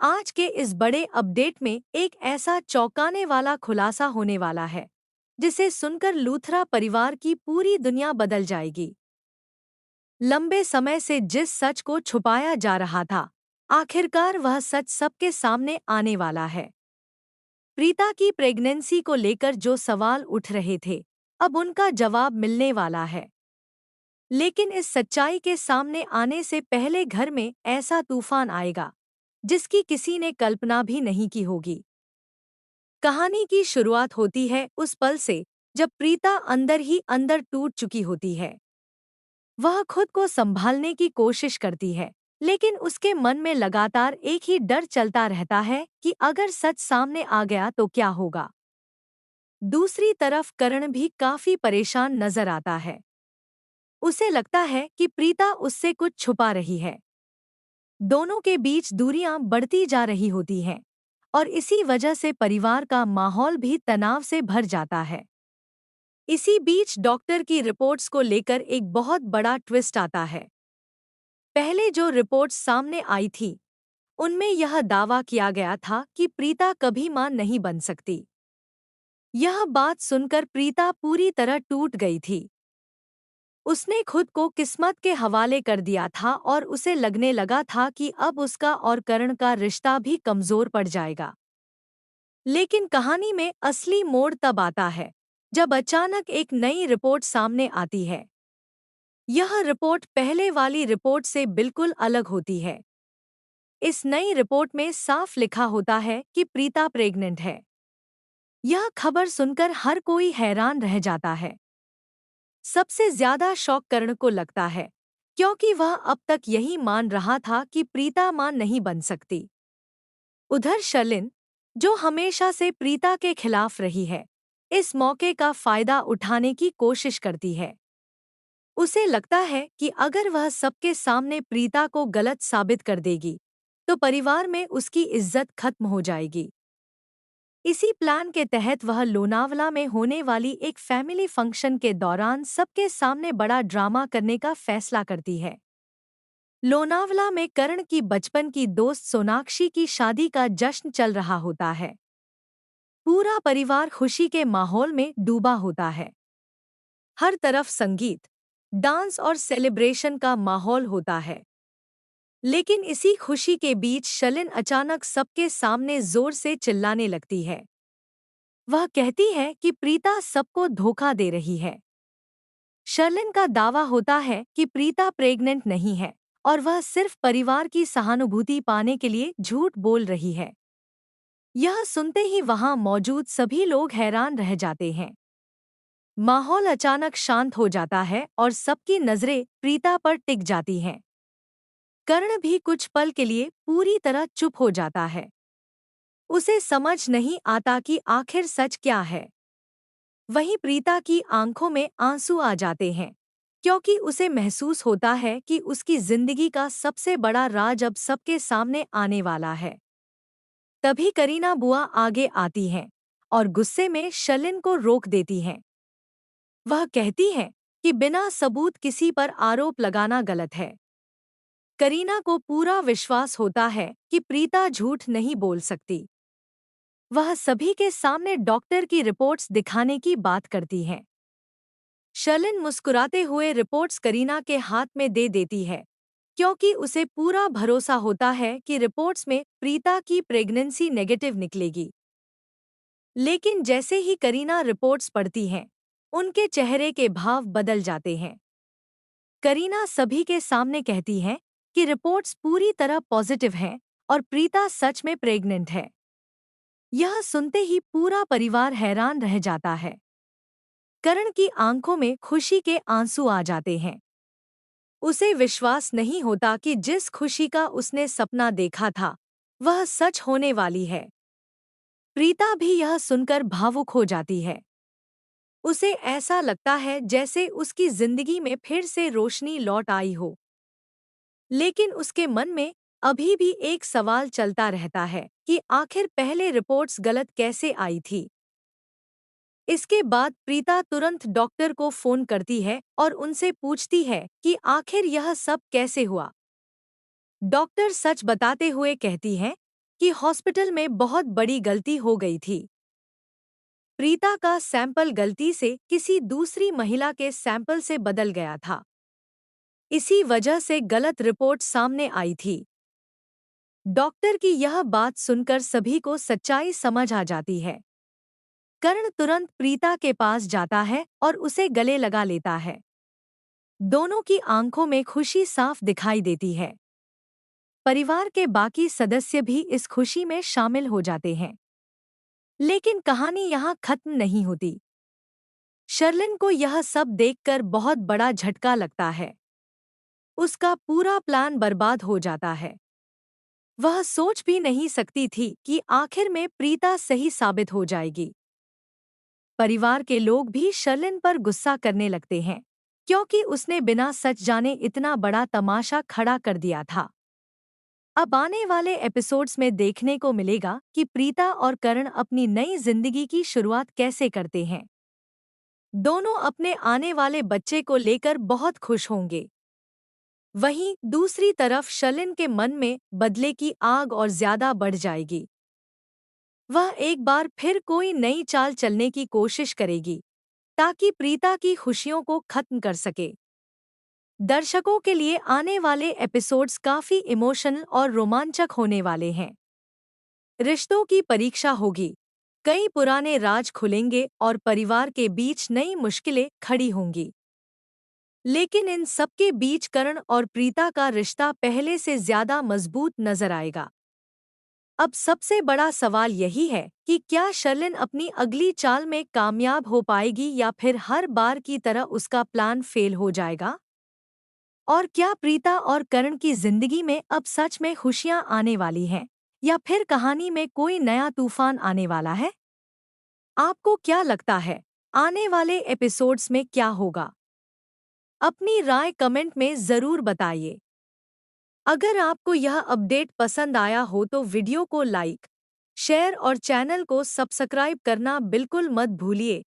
आज के इस बड़े अपडेट में एक ऐसा चौंकाने वाला खुलासा होने वाला है जिसे सुनकर लूथरा परिवार की पूरी दुनिया बदल जाएगी। लंबे समय से जिस सच को छुपाया जा रहा था, आखिरकार वह सच सबके सामने आने वाला है। प्रीता की प्रेगनेंसी को लेकर जो सवाल उठ रहे थे, अब उनका जवाब मिलने वाला है। लेकिन इस सच्चाई के सामने आने से पहले घर में ऐसा तूफान आएगा जिसकी किसी ने कल्पना भी नहीं की होगी। कहानी की शुरुआत होती है उस पल से जब प्रीता अंदर ही अंदर टूट चुकी होती है। वह खुद को संभालने की कोशिश करती है, लेकिन उसके मन में लगातार एक ही डर चलता रहता है कि अगर सच सामने आ गया तो क्या होगा। दूसरी तरफ करण भी काफी परेशान नजर आता है। उसे लगता है कि प्रीता उससे कुछ छुपा रही है। दोनों के बीच दूरियां बढ़ती जा रही होती हैं और इसी वजह से परिवार का माहौल भी तनाव से भर जाता है। इसी बीच डॉक्टर की रिपोर्ट्स को लेकर एक बहुत बड़ा ट्विस्ट आता है। पहले जो रिपोर्ट्स सामने आई थी, उनमें यह दावा किया गया था कि प्रीता कभी मां नहीं बन सकती। यह बात सुनकर प्रीता पूरी तरह टूट गई थी। उसने खुद को किस्मत के हवाले कर दिया था और उसे लगने लगा था कि अब उसका और करण का रिश्ता भी कमजोर पड़ जाएगा। लेकिन कहानी में असली मोड़ तब आता है जब अचानक एक नई रिपोर्ट सामने आती है। यह रिपोर्ट पहले वाली रिपोर्ट से बिल्कुल अलग होती है। इस नई रिपोर्ट में साफ लिखा होता है कि प्रीता प्रेग्नेंट है। यह खबर सुनकर हर कोई हैरान रह जाता है। सबसे ज्यादा शौक करण को लगता है, क्योंकि वह अब तक यही मान रहा था कि प्रीता मां नहीं बन सकती। उधर शर्लिन, जो हमेशा से प्रीता के खिलाफ रही है, इस मौके का फायदा उठाने की कोशिश करती है। उसे लगता है कि अगर वह सबके सामने प्रीता को गलत साबित कर देगी, तो परिवार में उसकी इज्जत खत्म हो जाएगी। इसी प्लान के तहत वह लोनावला में होने वाली एक फैमिली फंक्शन के दौरान सबके सामने बड़ा ड्रामा करने का फैसला करती है। लोनावला में करण की बचपन की दोस्त सोनाक्षी की शादी का जश्न चल रहा होता है। पूरा परिवार खुशी के माहौल में डूबा होता है। हर तरफ संगीत, डांस और सेलिब्रेशन का माहौल होता है। लेकिन इसी खुशी के बीच शर्लिन अचानक सबके सामने जोर से चिल्लाने लगती है। वह कहती है कि प्रीता सबको धोखा दे रही है। शर्लिन का दावा होता है कि प्रीता प्रेग्नेंट नहीं है और वह सिर्फ परिवार की सहानुभूति पाने के लिए झूठ बोल रही है। यह सुनते ही वहां मौजूद सभी लोग हैरान रह जाते हैं। माहौल अचानक शांत हो जाता है और सबकी नजरें प्रीता पर टिक जाती हैं। कर्ण भी कुछ पल के लिए पूरी तरह चुप हो जाता है। उसे समझ नहीं आता कि आखिर सच क्या है। वहीं प्रीता की आंखों में आंसू आ जाते हैं, क्योंकि उसे महसूस होता है कि उसकी जिंदगी का सबसे बड़ा राज अब सबके सामने आने वाला है। तभी करीना बुआ आगे आती हैं और गुस्से में शर्लिन को रोक देती हैं। वह कहती हैं कि बिना सबूत किसी पर आरोप लगाना गलत है। करीना को पूरा विश्वास होता है कि प्रीता झूठ नहीं बोल सकती। वह सभी के सामने डॉक्टर की रिपोर्ट्स दिखाने की बात करती है। शर्लिन मुस्कुराते हुए रिपोर्ट्स करीना के हाथ में दे देती है, क्योंकि उसे पूरा भरोसा होता है कि रिपोर्ट्स में प्रीता की प्रेगनेंसी नेगेटिव निकलेगी। लेकिन जैसे ही करीना रिपोर्ट्स पढ़ती हैं, उनके चेहरे के भाव बदल जाते हैं। करीना सभी के सामने कहती है कि रिपोर्ट्स पूरी तरह पॉजिटिव हैं और प्रीता सच में प्रेग्नेंट है। यह सुनते ही पूरा परिवार हैरान रह जाता है। करण की आंखों में खुशी के आंसू आ जाते हैं। उसे विश्वास नहीं होता कि जिस खुशी का उसने सपना देखा था, वह सच होने वाली है। प्रीता भी यह सुनकर भावुक हो जाती है। उसे ऐसा लगता है जैसे उसकी जिंदगी में फिर से रोशनी लौट आई हो। लेकिन उसके मन में अभी भी एक सवाल चलता रहता है कि आखिर पहले रिपोर्ट्स गलत कैसे आई थी। इसके बाद प्रीता तुरंत डॉक्टर को फोन करती है और उनसे पूछती है कि आखिर यह सब कैसे हुआ। डॉक्टर सच बताते हुए कहती है कि हॉस्पिटल में बहुत बड़ी गलती हो गई थी। प्रीता का सैंपल गलती से किसी दूसरी महिला के सैंपल से बदल गया था। इसी वजह से गलत रिपोर्ट सामने आई थी। डॉक्टर की यह बात सुनकर सभी को सच्चाई समझ आ जाती है। कर्ण तुरंत प्रीता के पास जाता है और उसे गले लगा लेता है। दोनों की आंखों में खुशी साफ दिखाई देती है। परिवार के बाकी सदस्य भी इस खुशी में शामिल हो जाते हैं। लेकिन कहानी यहाँ खत्म नहीं होती। शर्लिन को यह सब देखकर बहुत बड़ा झटका लगता है। उसका पूरा प्लान बर्बाद हो जाता है। वह सोच भी नहीं सकती थी कि आखिर में प्रीता सही साबित हो जाएगी। परिवार के लोग भी शर्लिन पर गुस्सा करने लगते हैं, क्योंकि उसने बिना सच जाने इतना बड़ा तमाशा खड़ा कर दिया था। अब आने वाले एपिसोड्स में देखने को मिलेगा कि प्रीता और करण अपनी नई जिंदगी की शुरुआत कैसे करते हैं। दोनों अपने आने वाले बच्चे को लेकर बहुत खुश होंगे। वहीं दूसरी तरफ शर्लिन के मन में बदले की आग और ज्यादा बढ़ जाएगी। वह एक बार फिर कोई नई चाल चलने की कोशिश करेगी, ताकि प्रीता की खुशियों को खत्म कर सके। दर्शकों के लिए आने वाले एपिसोड्स काफी इमोशनल और रोमांचक होने वाले हैं। रिश्तों की परीक्षा होगी, कई पुराने राज खुलेंगे और परिवार के बीच नई मुश्किलें खड़ी होंगी। लेकिन इन सबके बीच करण और प्रीता का रिश्ता पहले से ज्यादा मजबूत नजर आएगा। अब सबसे बड़ा सवाल यही है कि क्या शर्लिन अपनी अगली चाल में कामयाब हो पाएगी या फिर हर बार की तरह उसका प्लान फेल हो जाएगा? और क्या प्रीता और करण की जिंदगी में अब सच में खुशियां आने वाली हैं या फिर कहानी में कोई नया तूफान आने वाला है? आपको क्या लगता है, आने वाले एपिसोड्स में क्या होगा? अपनी राय कमेंट में जरूर बताइए। अगर आपको यह अपडेट पसंद आया हो तो वीडियो को लाइक, शेयर और चैनल को सब्सक्राइब करना बिल्कुल मत भूलिए।